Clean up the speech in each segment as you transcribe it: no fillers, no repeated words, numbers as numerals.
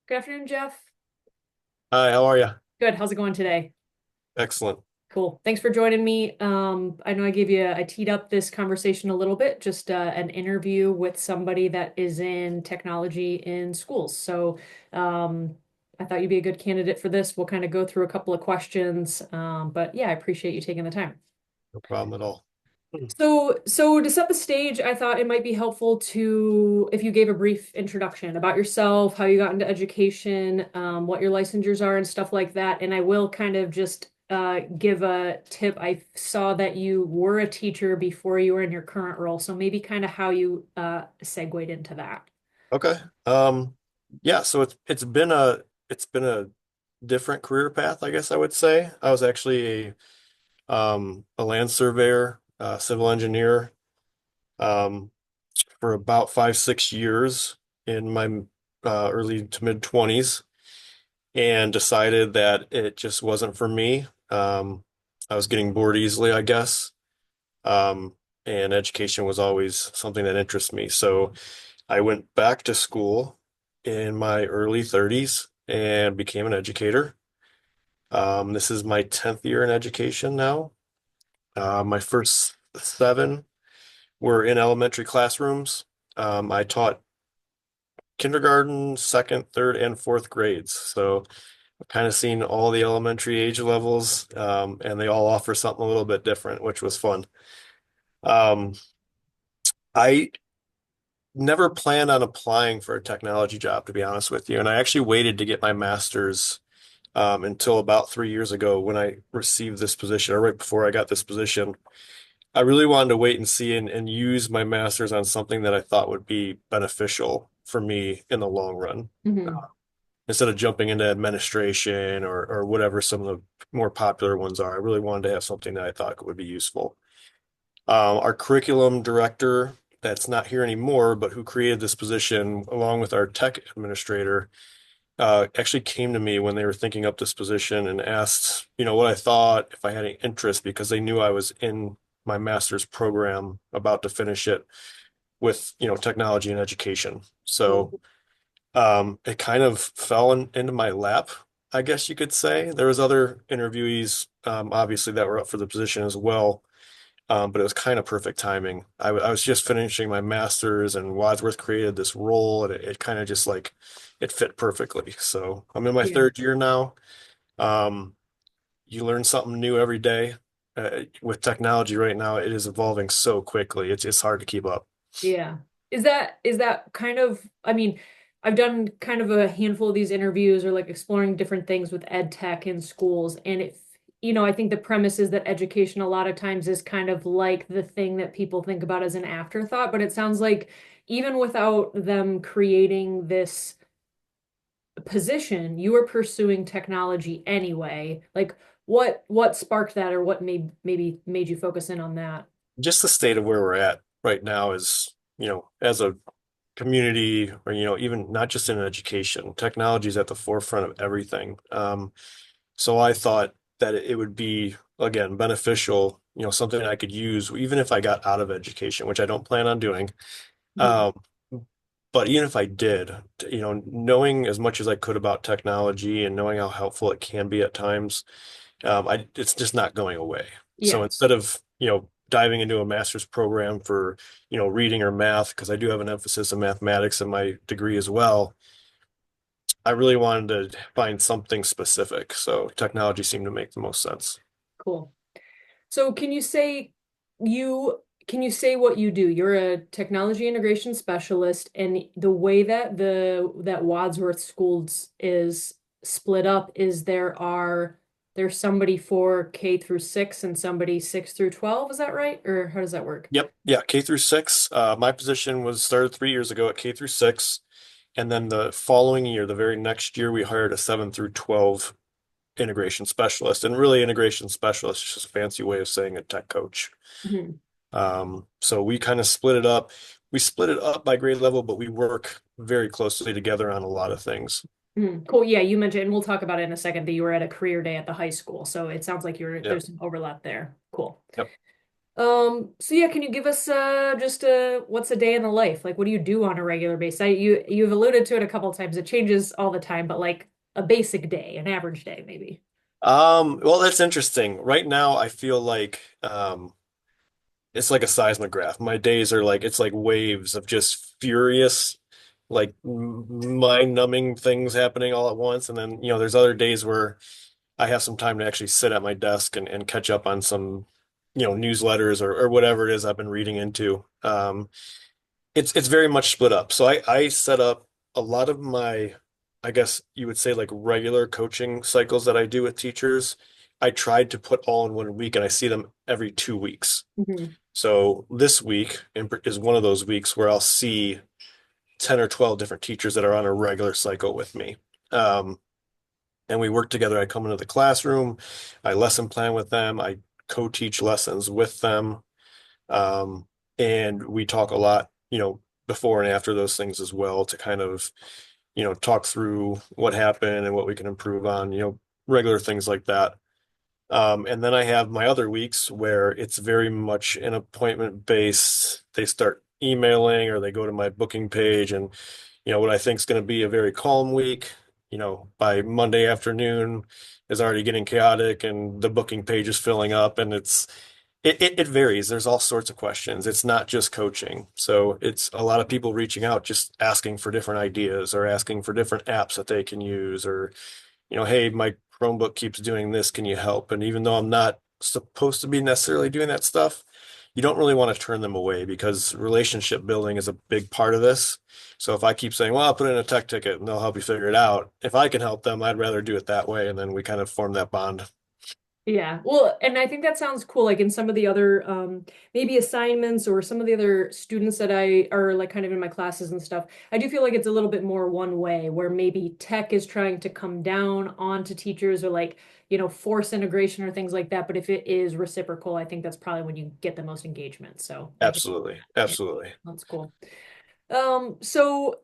Good afternoon, Jeff. Hi, how are you? Good. How's it going today? Excellent. Cool. Thanks for joining me. I know I teed up this conversation a little bit, just an interview with somebody that is in technology in schools. Um, I thought you'd be a good candidate for this. We'll kind of go through a couple of questions. But yeah, I appreciate you taking the time. No problem at all. So to set the stage, I thought it might be helpful to if you gave a brief introduction about yourself, how you got into education, what your licensures are, and stuff like that. And I will kind of just give a tip. I saw that you were a teacher before you were in your current role, so maybe kind of how you segued into that. Okay. Um, yeah, so it's been a different career path, I guess I would say. I was actually a land surveyor, civil engineer, um, for about 5, 6 years in my early to mid 20s, and decided that it just wasn't for me. I was getting bored easily, I guess. Um, and education was always something that interests me. So I went back to school in my early 30s and became an educator. This is my 10th year in education now. My first seven were in elementary classrooms. I taught kindergarten, second, third, and fourth grades. So I've kind of seen all the elementary age levels, and they all offer something a little bit different, which was fun. Um, I never planned on applying for a technology job, to be honest with you. And I actually waited to get my master's until about 3 years ago when I received this position, or right before I got this position. I really wanted to wait and see and use my master's on something that I thought would be beneficial for me in the long run. Hmm. Instead of jumping into administration or whatever some of the more popular ones are, I really wanted to have something that I thought would be useful. Our curriculum director, that's not here anymore, but who created this position along with our tech administrator, actually came to me when they were thinking up this position and asked, what I thought, if I had any interest, because they knew I was in my master's program, about to finish it with, technology and education. So Cool. it kind of fell into my lap, I guess you could say. There was other interviewees, obviously, that were up for the position as well, but it was kind of perfect timing. I was just finishing my master's, and Wadsworth created this role, and it kind of just like it fit perfectly. So I'm in my Yeah. third year now. Um, you learn something new every day. With technology right now, it is evolving so quickly. It's hard to keep up. Yeah. Is that kind of, I mean, I've done kind of a handful of these interviews or like exploring different things with ed tech in schools. And I think the premise is that education a lot of times is kind of like the thing that people think about as an afterthought, but it sounds like even without them creating this position, you were pursuing technology anyway. Like what sparked that or what maybe made you focus in on that? Just the state of where we're at right now is, as a community, or even not just in education, technology is at the forefront of everything. So I thought that it would be, again, beneficial, something I could use even if I got out of education, which I don't plan on doing. Mhm. um, but even if I did, knowing as much as I could about technology and knowing how helpful it can be at times, it's just not going away. So Yeah. instead of, diving into a master's program for, reading or math, because I do have an emphasis in mathematics in my degree as well, I really wanted to find something specific. So technology seemed to make the most sense. Cool. So you can you say what you do? You're a technology integration specialist, and the way that that Wadsworth Schools is split up is there's somebody for K through 6 and somebody 6 through 12, is that right? Or how does that work? Yep. Yeah. K through six. My position was started 3 years ago at K through six. And then the following year, the very next year, we hired a 7 through 12 integration specialist. And really, integration specialist is just a fancy way of saying a tech coach. Mhm. So we kind of split it up. We split it up by grade level, but we work very closely together on a lot of things. Mhm. Cool. Yeah, you mentioned, and we'll talk about it in a second, that you were at a career day at the high school. So it sounds like Yep. there's some overlap there. Cool. Yep. So yeah, can you give us just what's a day in the life? Like what do you do on a regular basis? You've alluded to it a couple of times. It changes all the time, but like a basic day, an average day maybe. Well, that's interesting. Right now, I feel like it's like a seismograph. My days are like it's like waves of just furious, like mind-numbing things happening all at once. And then, there's other days where I have some time to actually sit at my desk and catch up on some, newsletters or whatever it is I've been reading into. It's very much split up. So I set up a lot of my, I guess you would say like regular coaching cycles that I do with teachers. I tried to put all in one week and I see them every 2 weeks. Hmm. So this week is one of those weeks where I'll see 10 or 12 different teachers that are on a regular cycle with me. Um, and we work together. I come into the classroom, I lesson plan with them, I co-teach lessons with them. Um, and we talk a lot, before and after those things as well to kind of, talk through what happened and what we can improve on, regular things like that. And then I have my other weeks where it's very much an appointment based. They start emailing or they go to my booking page and, what I think is going to be a very calm week, by Monday afternoon is already getting chaotic and the booking page is filling up and it varies. There's all sorts of questions. It's not just coaching. So it's a lot of people reaching out, just asking for different ideas or asking for different apps that they can use or, hey, my Chromebook keeps doing this. Can you help? And even though I'm not supposed to be necessarily doing that stuff, you don't really want to turn them away because relationship building is a big part of this. So if I keep saying, well, I'll put in a tech ticket and they'll help you figure it out. If I can help them, I'd rather do it that way. And then we kind of form that bond. Yeah. Well, and I think that sounds cool. Like in some of the other maybe assignments or some of the other students that I are like kind of in my classes and stuff, I do feel like it's a little bit more one way where maybe tech is trying to come down onto teachers or like, force integration or things like that. But if it is reciprocal, I think that's probably when you get the most engagement. So I get Absolutely. that. Yeah, Absolutely. that's cool. So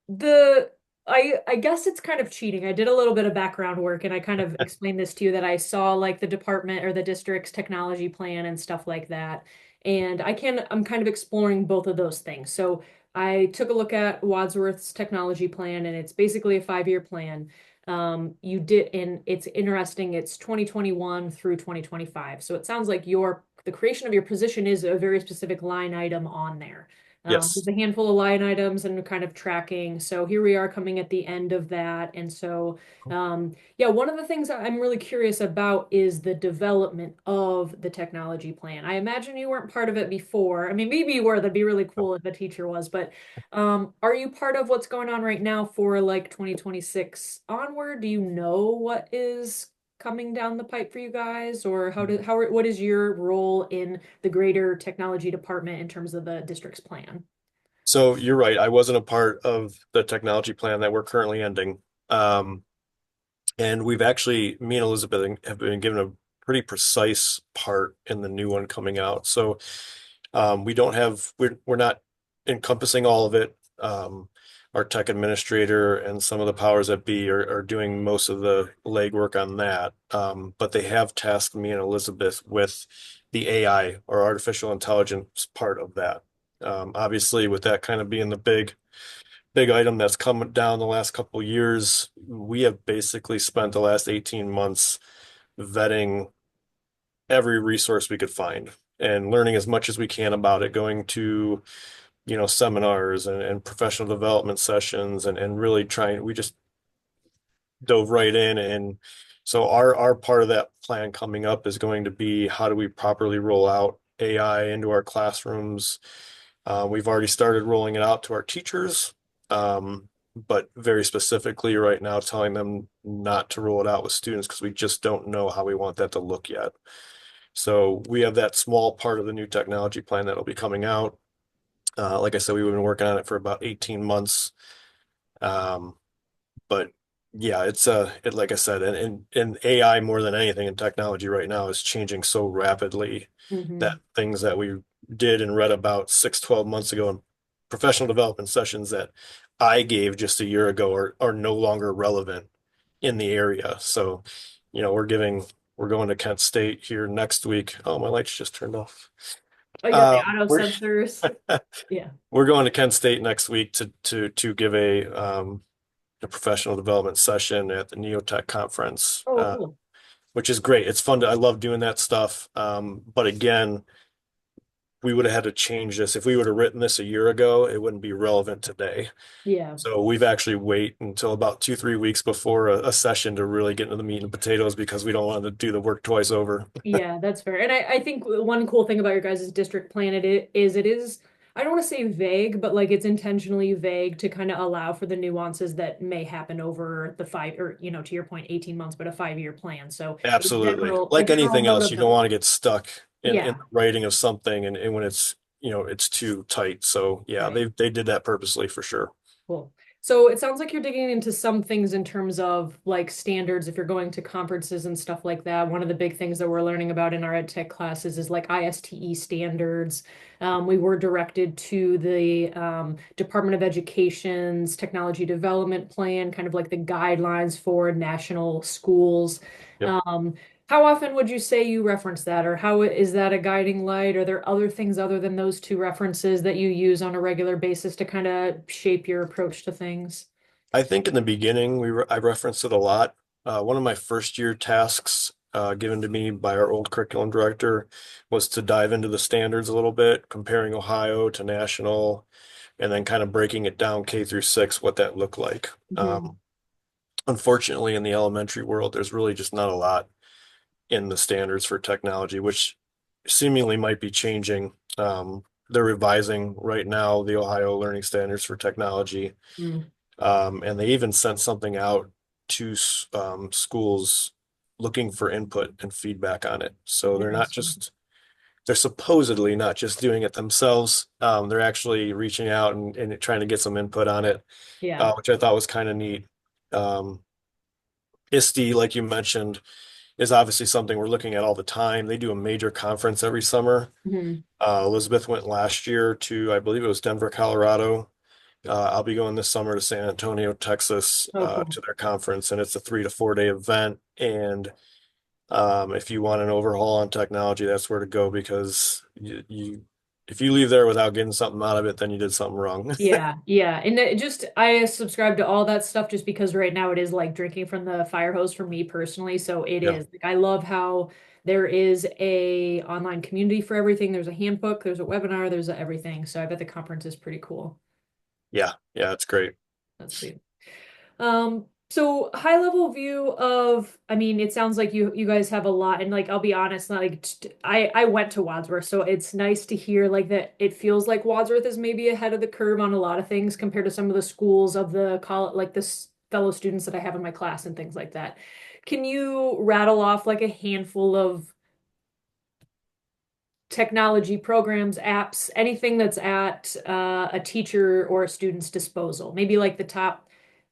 the I guess it's kind of cheating. I did a little bit of background work and I kind of explained this to you that I saw like the department or the district's technology plan and stuff like that. And I'm kind of exploring both of those things. So I took a look at Wadsworth's technology plan and it's basically a 5-year plan. You did, and it's interesting, it's 2021 through 2025. So it sounds like the creation of your position is a very specific line item on there. Yes. There's a handful of line items and kind of tracking. So here we are coming at the end of that. And so, yeah, one of the things I'm really curious about is the development of the technology plan. I imagine you weren't part of it before. I mean, maybe you were. That'd be really cool if the teacher was. But are you part of what's going on right now for like 2026 onward? Do you know what is coming down the pipe for you guys, or what is your role in the greater technology department in terms of the district's plan? So you're right. I wasn't a part of the technology plan that we're currently ending. Um, and we've actually, me and Elizabeth have been given a pretty precise part in the new one coming out. So we don't have, we're not encompassing all of it. Our tech administrator and some of the powers that be are doing most of the legwork on that. But they have tasked me and Elizabeth with the AI or artificial intelligence part of that. Obviously, with that kind of being the big item that's come down the last couple of years, we have basically spent the last 18 months vetting every resource we could find and learning as much as we can about it, going to, seminars and professional development sessions and really trying, we just dove right in. And so our part of that plan coming up is going to be how do we properly roll out AI into our classrooms. We've already started rolling it out to our teachers, but very specifically right now telling them not to roll it out with students because we just don't know how we want that to look yet. So we have that small part of the new technology plan that'll be coming out. Like I said, we've been working on it for about 18 months. Um, but yeah, like I said, and AI more than anything in technology right now is changing so rapidly that Hmm. things that we did and read about 6, 12 months ago in professional development sessions that I gave just a year ago are no longer relevant in the area. So, we're giving we're going to Kent State here next week. Oh, my lights just turned off. Oh, you got the Uh, auto we're sensors. Yeah. we're going to Kent State next week to give a professional development session at the Neotech conference, Oh, cool. which is great. It's fun I love doing that stuff. But again, we would have had to change this. If we would have written this a year ago, it wouldn't be relevant today. Yeah. So we've actually wait until about 2, 3 weeks before a session to really get into the meat and potatoes because we don't want to do the work twice over. Yeah, that's fair. And I think one cool thing about your guys' district plan it is, I don't want to say vague, but like it's intentionally vague to kind of allow for the nuances that may happen over the five or, to your point, 18 months, but a 5-year plan. So Absolutely. a Like general anything note else, of you don't the, want to get stuck in yeah, the writing of something and when it's too tight. So yeah, right. they did that purposely for sure. Cool. So it sounds like you're digging into some things in terms of like standards if you're going to conferences and stuff like that. One of the big things that we're learning about in our ed tech classes is like ISTE standards. We were directed to the Department of Education's technology development plan, kind of like the guidelines for national schools. Yep. Um, how often would you say you reference that, or how is that a guiding light? Are there other things other than those two references that you use on a regular basis to kind of shape your approach to things? I think in the beginning I referenced it a lot. One of my first year tasks given to me by our old curriculum director was to dive into the standards a little bit, comparing Ohio to national, and then kind of breaking it down K through 6, what that looked like. Hmm. Unfortunately, in the elementary world, there's really just not a lot in the standards for technology, which seemingly might be changing. They're revising right now the Ohio Learning Standards for Technology. Mm, And they even sent something out to schools looking for input and feedback on it. So interesting. they're supposedly not just doing it themselves. They're actually reaching out and trying to get some input on it, Yeah. which I thought was kind of neat. Um, ISTE, like you mentioned, is obviously something we're looking at all the time. They do a major conference every summer. Hmm. Elizabeth went last year to, I believe it was Denver, Colorado. I'll be going this summer to San Antonio, Texas, Oh, cool. to their conference, and it's a 3 to 4 day event. And if you want an overhaul on technology, that's where to go because if you leave there without getting something out of it, then you did something wrong. Yeah, yeah. And I subscribe to all that stuff just because right now it is like drinking from the fire hose for me personally. So it Yeah, is. Like I love how there is a online community for everything. There's a handbook, there's a webinar, there's everything. So I bet the conference is pretty cool. yeah, it's great. That's sweet. So high level view of, I mean, it sounds like you guys have a lot, and like I'll be honest, like I went to Wadsworth, so it's nice to hear like that. It feels like Wadsworth is maybe ahead of the curve on a lot of things compared to some of the schools of the college, like this fellow students that I have in my class and things like that. Can you rattle off like a handful of technology programs, apps, anything that's at a teacher or a student's disposal? Maybe like the top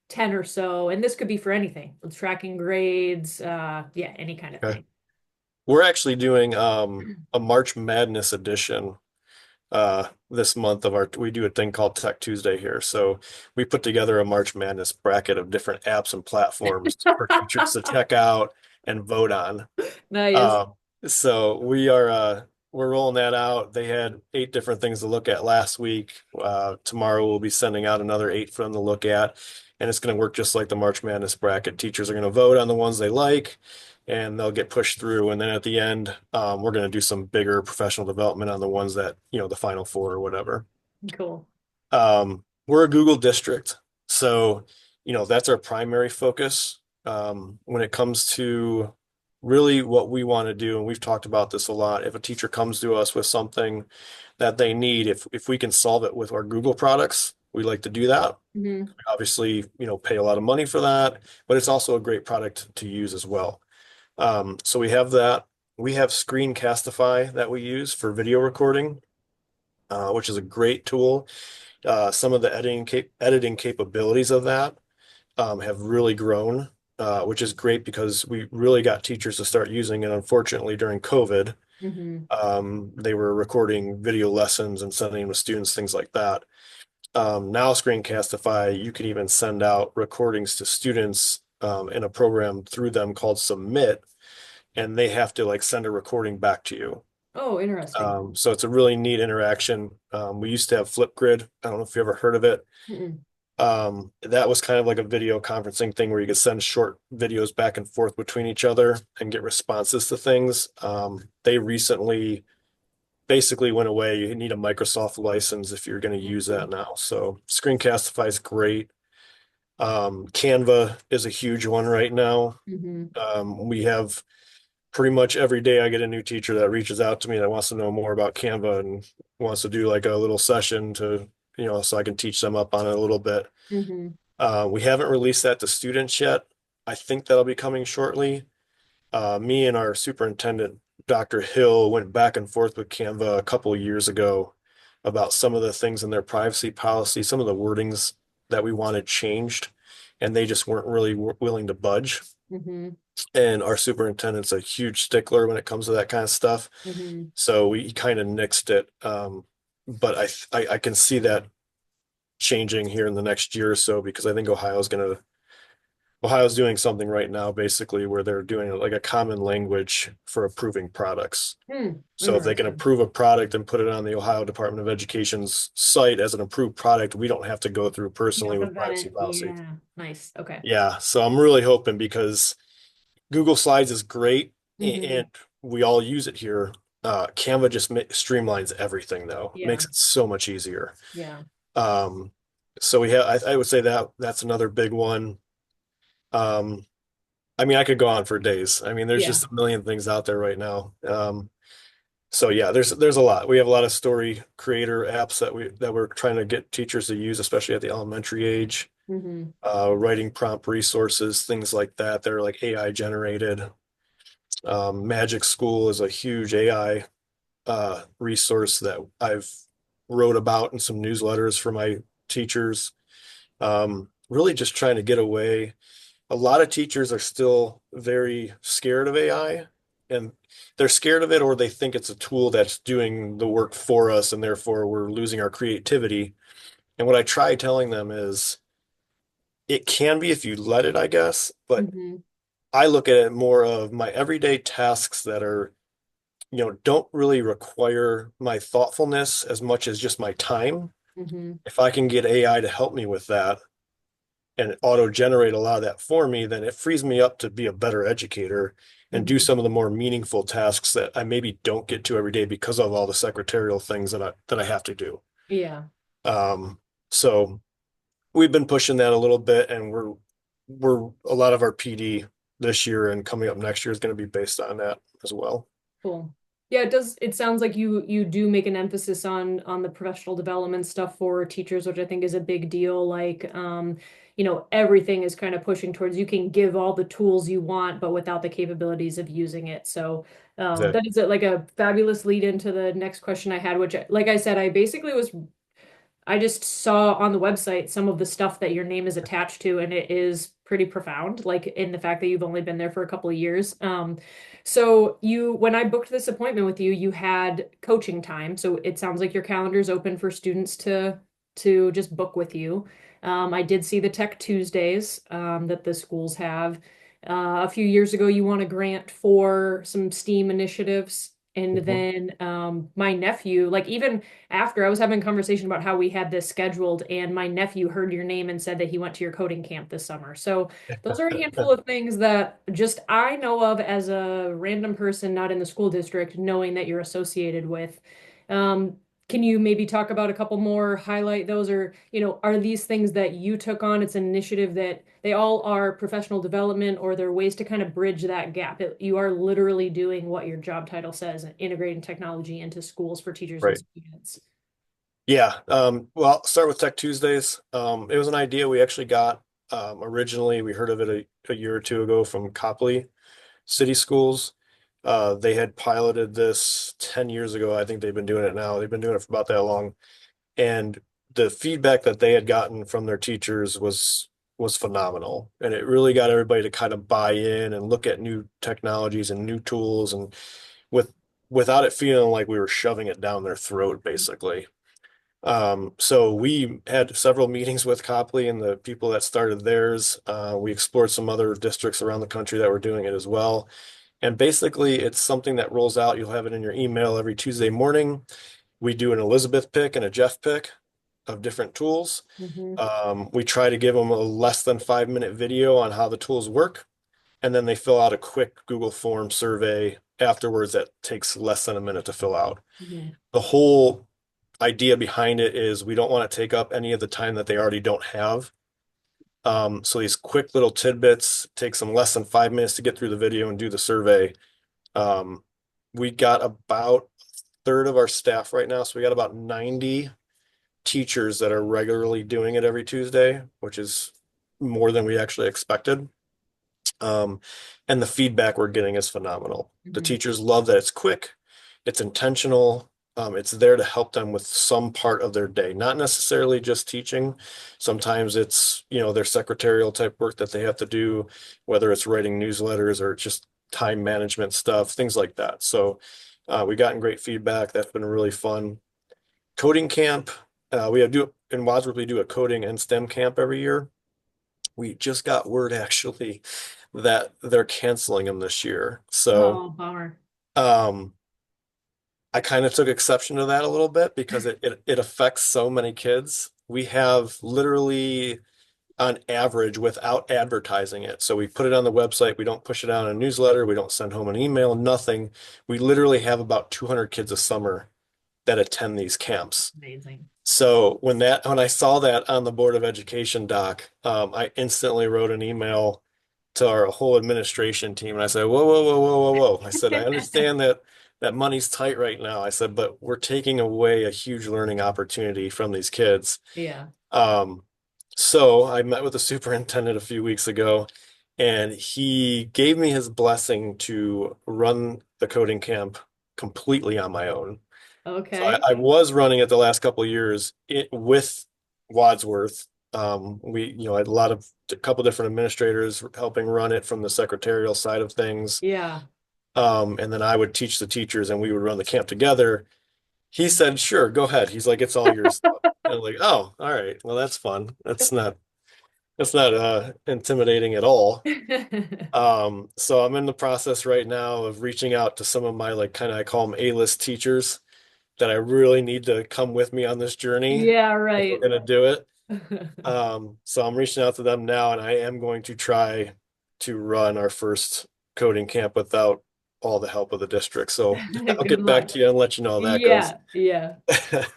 10 or so, and this could be for anything, with tracking grades, yeah, any kind of Okay. thing. We're actually doing a March Madness edition this month of we do a thing called Tech Tuesday here. So we put together a March Madness bracket of different apps and platforms for teachers to check out and vote on. Nice. Um, so we're rolling that out. They had 8 different things to look at last week. Tomorrow we'll be sending out another 8 for them to look at, and it's going to work just like the March Madness bracket. Teachers are going to vote on the ones they like, and they'll get pushed through. And then at the end, we're going to do some bigger professional development on the ones that the final 4 or whatever. Cool. We're a Google district, so that's our primary focus when it comes to really what we want to do. And we've talked about this a lot. If a teacher comes to us with something that they need, if we can solve it with our Google products, we like to do that. Hmm. Obviously, pay a lot of money for that, but it's also a great product to use as well. So we have that. We have Screencastify that we use for video recording, which is a great tool. Some of the editing capabilities of that have really grown, which is great because we really got teachers to start using it. Unfortunately, during COVID, Hmm. they were recording video lessons and sending them to students, things like that. Now, Screencastify, you can even send out recordings to students in a program through them called Submit, and they have to like send a recording back to you. Oh, interesting. So it's a really neat interaction. We used to have Flipgrid. I don't know if you ever heard of it. Mm-mm. That was kind of like a video conferencing thing where you could send short videos back and forth between each other and get responses to things. They recently basically went away. You need a Microsoft license if you're going to use that now. So Screencastify is great. Canva is a huge one right now. Mm-hmm. We have pretty much every day I get a new teacher that reaches out to me that wants to know more about Canva and wants to do like a little session to, so I can teach them up on it a little bit. Mm-hmm. We haven't released that to students yet. I think that'll be coming shortly. Me and our superintendent, Dr. Hill, went back and forth with Canva a couple of years ago about some of the things in their privacy policy, some of the wordings that we wanted changed, and they just weren't really willing to budge. Mm-hmm. And our superintendent's a huge stickler when it comes to that kind of stuff. Mm-hmm. So we kind of nixed it. But I can see that changing here in the next year or so because I think Ohio's doing something right now basically where they're doing like a common language for approving products. Hmm. So if they can Interesting. approve a product and put it on the Ohio Department of Education's site as an approved product, we don't have to go through You personally have to with vet privacy it. policy. Yeah. Nice. Okay. Yeah, so I'm really hoping because Google Slides is great Mm-hmm. and we all use it here. Canva just streamlines everything though, Yeah. makes it so much easier. Yeah. Um, so we have, I would say that that's another big one. Um, I mean, I could go on for days. I mean, there's Yeah. just a million things out there right now. So yeah, there's a lot. We have a lot of story creator apps that we're trying to get teachers to use, especially at the elementary age. Mm-hmm. Writing prompt resources, things like that. They're like AI generated. Magic School is a huge AI resource that I've wrote about in some newsletters for my teachers. Really just trying to get away. A lot of teachers are still very scared of AI and they're scared of it or they think it's a tool that's doing the work for us and therefore we're losing our creativity. And what I try telling them is it can be if you let it, I guess, but Mm-hmm. I look at it more of my everyday tasks that are, don't really require my thoughtfulness as much as just my time. Mm-hmm. If I can get AI to help me with that and auto generate a lot of that for me, then it frees me up to be a better educator and do Mm-hmm. some of the more meaningful tasks that I maybe don't get to every day because of all the secretarial things that I have to do. Yeah. Um, so we've been pushing that a little bit and we're a lot of our PD this year and coming up next year is going to be based on that as well. Cool. Yeah, it sounds like you do make an emphasis on the professional development stuff for teachers, which I think is a big deal. Like everything is kind of pushing towards you can give all the tools you want, but without the capabilities of using it. So that is like a fabulous lead into the next question I had, which like I said, I just saw on the website some of the stuff that your name is attached to, and it is pretty profound, like in the fact that you've only been there for a couple of years. So when I booked this appointment with you, you had coaching time. So it sounds like your calendar's open for students to just book with you. I did see the Tech Tuesdays that the schools have. A few years ago, you won a grant for some STEAM initiatives. And Mhm. then my nephew, like even after I was having a conversation about how we had this scheduled, and my nephew heard your name and said that he went to your coding camp this summer. So those are a handful of things that just I know of as a random person not in the school district, knowing that you're associated with. Um, can you maybe talk about a couple more, highlight those, or, are these things that you took on? It's an initiative that they all are professional development, or they're ways to kind of bridge that gap. You are literally doing what your job title says, integrating technology into schools for teachers and Right. students. Yeah. Well, I'll start with Tech Tuesdays. It was an idea we actually got originally. We heard of it a year or two ago from Copley City Schools. They had piloted this 10 years ago. I think they've been doing it now. They've been doing it for about that long. And the feedback that they had gotten from their teachers was phenomenal. And it really got everybody to kind of buy in and look at new technologies and new tools and with without it feeling like we were shoving it down their throat, basically. So we had several meetings with Copley and the people that started theirs. We explored some other districts around the country that were doing it as well. And basically, it's something that rolls out. You'll have it in your email every Tuesday morning. We do an Elizabeth pick and a Jeff pick of different tools. Hmm. We try to give them a less than 5 minute video on how the tools work, and then they fill out a quick Google form survey afterwards that takes less than a minute to fill out. Hmm. The whole idea behind it is we don't want to take up any of the time that they already don't have. So these quick little tidbits takes them less than 5 minutes to get through the video and do the survey. Um, we got about a third of our staff right now, so we got about 90 teachers that are regularly doing it every Tuesday, which is more than we actually expected. Um, and the feedback we're getting is phenomenal. The Hmm. teachers love that it's quick, it's intentional, it's there to help them with some part of their day, not necessarily just teaching. Sometimes it's, their secretarial type work that they have to do, whether it's writing newsletters or just time management stuff, things like that. So we gotten great feedback. That's been really fun. Coding camp, we have do in Wadsworth, we do a coding and STEM camp every year. We just got word actually that they're canceling them this year. So Oh, bummer. um, I kind of took exception to that a little bit because it affects so many kids. We have literally on average without advertising it. So we put it on the website. We don't push it out in a newsletter. We don't send home an email, nothing. We literally have about 200 kids a summer that attend these camps. Amazing. So when I saw that on the Board of Education doc, I instantly wrote an email to our whole administration team, and I said, "Whoa, whoa, whoa, whoa, whoa, whoa!" I said, "I understand that money's tight right now." I said, "But we're taking away a huge learning opportunity from these kids." Yeah. Um, so I met with the superintendent a few weeks ago, and he gave me his blessing to run the coding camp completely on my own. So Okay. I was running it the last couple of years with Wadsworth. We had a couple different administrators helping run it from the secretarial side of things. Yeah. And then I would teach the teachers and we would run the camp together. He said, "Sure, go ahead." He's like, "It's all yours." And I'm like, "Oh, all right. Well, that's fun. That's not intimidating at all." So I'm in the process right now of reaching out to some of my like kind of I call them A-list teachers that I really need to come with me on this journey Yeah, if we're right. going to do it. So I'm reaching out to them now, and I am going to try to run our first coding camp without all the help of the district. So I'll Good get back luck. to you and let you know how that goes. Yeah,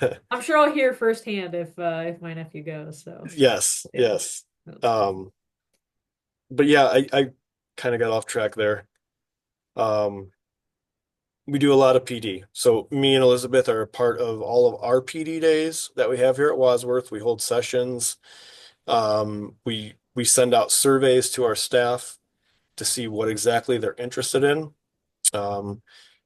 yeah. I'm sure I'll hear firsthand if my nephew goes. So Yes, yeah, yes. that's cool. Um, but yeah, I kind of got off track there. Um, we do a lot of PD. So me and Elizabeth are a part of all of our PD days that we have here at Wadsworth. We hold sessions. We send out surveys to our staff to see what exactly they're interested in. Um,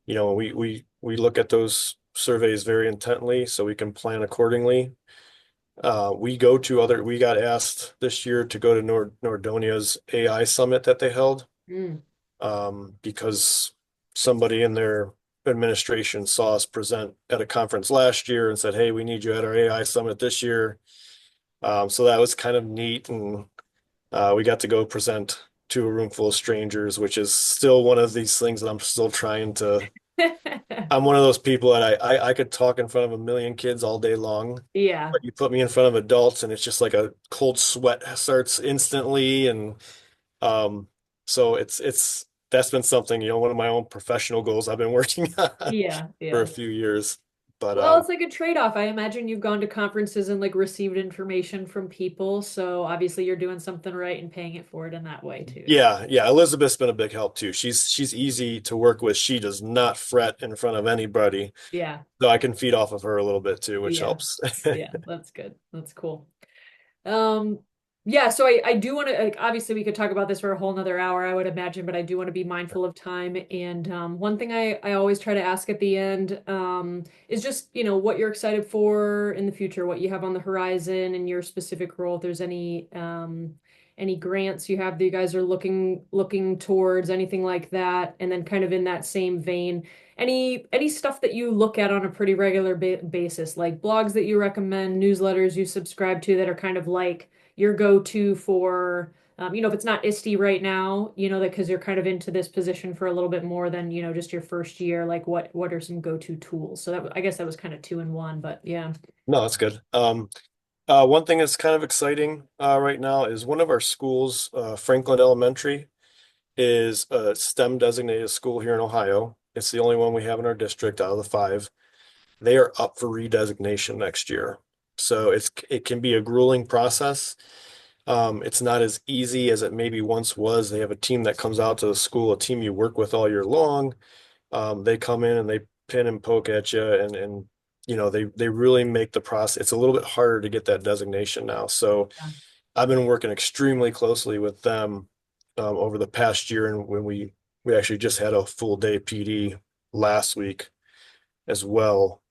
we look at those surveys very intently so we can plan accordingly. We got asked this year to go to Nordonia's AI summit that they held, Mm. because somebody in their administration saw us present at a conference last year and said, "Hey, we need you at our AI summit this year." So that was kind of neat, and we got to go present to a room full of strangers, which is still one of these things that I'm still trying to. I'm one of those people that I could talk in front of a million kids all day long, Yeah, but you put me in front of adults and it's just like a cold sweat starts instantly, and um, so it's that's been something, one of my own professional goals I've been working on yeah, for a yeah. few years. But Well, it's like a trade-off. I imagine you've gone to conferences and like received information from people, so obviously you're doing something right and paying it forward in that way too. So, yeah, yeah, Elizabeth's been a big help too. She's easy to work with. She does not fret in front of anybody. yeah, So I can feed off of her a little bit too, which yeah, helps. yeah. That's good. That's cool. Um, yeah, so I do want to like obviously we could talk about this for a whole nother hour, I would imagine, but I do want to be mindful of time. And one thing I always try to ask at the end is just, what you're excited for in the future, what you have on the horizon in your specific role. If there's any grants you have that you guys are looking towards, anything like that. And then kind of in that same vein, any stuff that you look at on a pretty regular basis, like blogs that you recommend, newsletters you subscribe to that are kind of like your go-to for if it's not ISTE right now, that because you're kind of into this position for a little bit more than, just your first year, like what are some go-to tools? So I guess that was kind of two in one, but yeah. No, that's good. One thing that's kind of exciting right now is one of our schools, Franklin Elementary, is a STEM designated school here in Ohio. It's the only one we have in our district out of the five. They are up for redesignation next year. So it can be a grueling process. It's not as easy as it maybe once was. They have a team that comes out to the school, a team you work with all year long. They come in and they pin and poke at you, and they really make the process. It's a little bit harder to get that designation now. So Yeah. I've been working extremely closely with them over the past year, and when we actually just had a full day PD last week as well.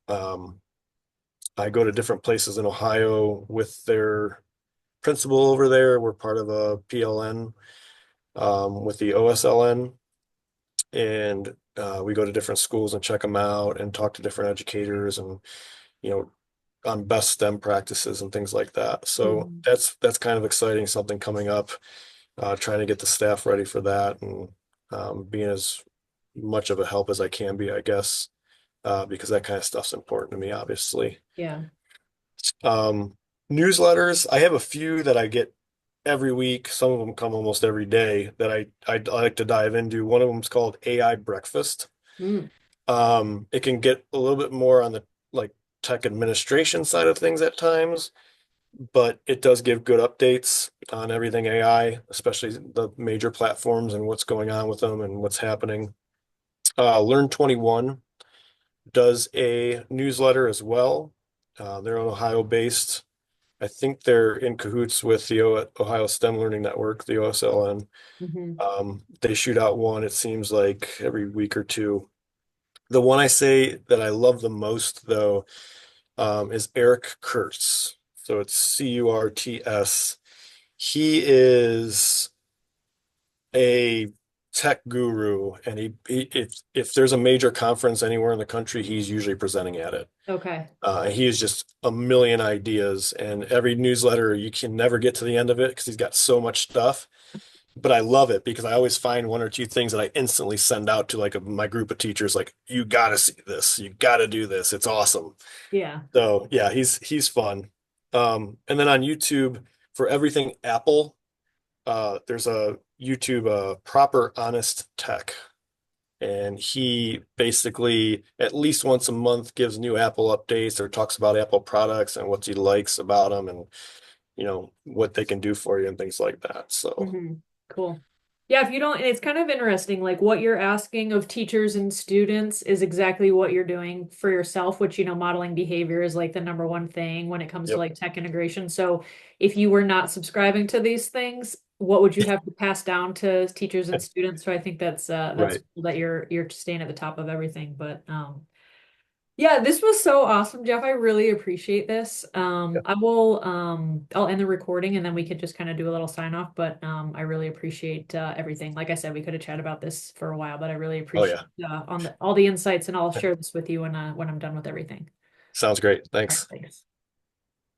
I go to different places in Ohio with their principal over there. We're part of a PLN with the OSLN, and we go to different schools and check them out and talk to different educators and you know on best STEM practices and things like that. So Mhm. that's kind of exciting, something coming up. Trying to get the staff ready for that and being as much of a help as I can be, I guess, because that kind of stuff's important to me, obviously. Yeah. Um, Newsletters, I have a few that I get every week. Some of them come almost every day that I like to dive into. One of them is called AI Breakfast. Mm. It can get a little bit more on the like tech administration side of things at times, but it does give good updates on everything AI, especially the major platforms and what's going on with them and what's happening. Learn 21 does a newsletter as well. They're Ohio based. I think they're in cahoots with the Ohio STEM Learning Network, the OSLN. Hmm. They shoot out one, it seems like every week or two. The one I say that I love the most, though, is Eric Kurtz. So it's Curts. He is a tech guru, and if there's a major conference anywhere in the country, he's usually presenting at it. Okay. He has just a million ideas, and every newsletter you can never get to the end of it because he's got so much stuff. But I love it because I always find one or two things that I instantly send out to my group of teachers, like, you got to see this, you got to do this. It's awesome. Yeah. So yeah, he's fun. And then on YouTube for everything Apple, there's a YouTube Proper Honest Tech, and he basically at least once a month gives new Apple updates or talks about Apple products and what he likes about them and what they can do for you and things like that. So Hmm. Cool. Yeah, if you don't, and it's kind of interesting, like what you're asking of teachers and students is exactly what you're doing for yourself, which, modeling behavior is like the number one thing when it comes to yep. like tech integration. So if you were not subscribing to these things, what would you have to pass down to teachers and students? So I think that's Right. cool that you're staying at the top of everything. But yeah, this was so awesome, Jeff. I really appreciate this. Yeah. I'll end the recording and then we could just kind of do a little sign off. But I really appreciate everything. Like I said, we could have chatted about this for a while, but I really Oh appreciate yeah. all the insights, and I'll share this with you when I'm done with everything. Sounds great. All right, Thanks. thanks.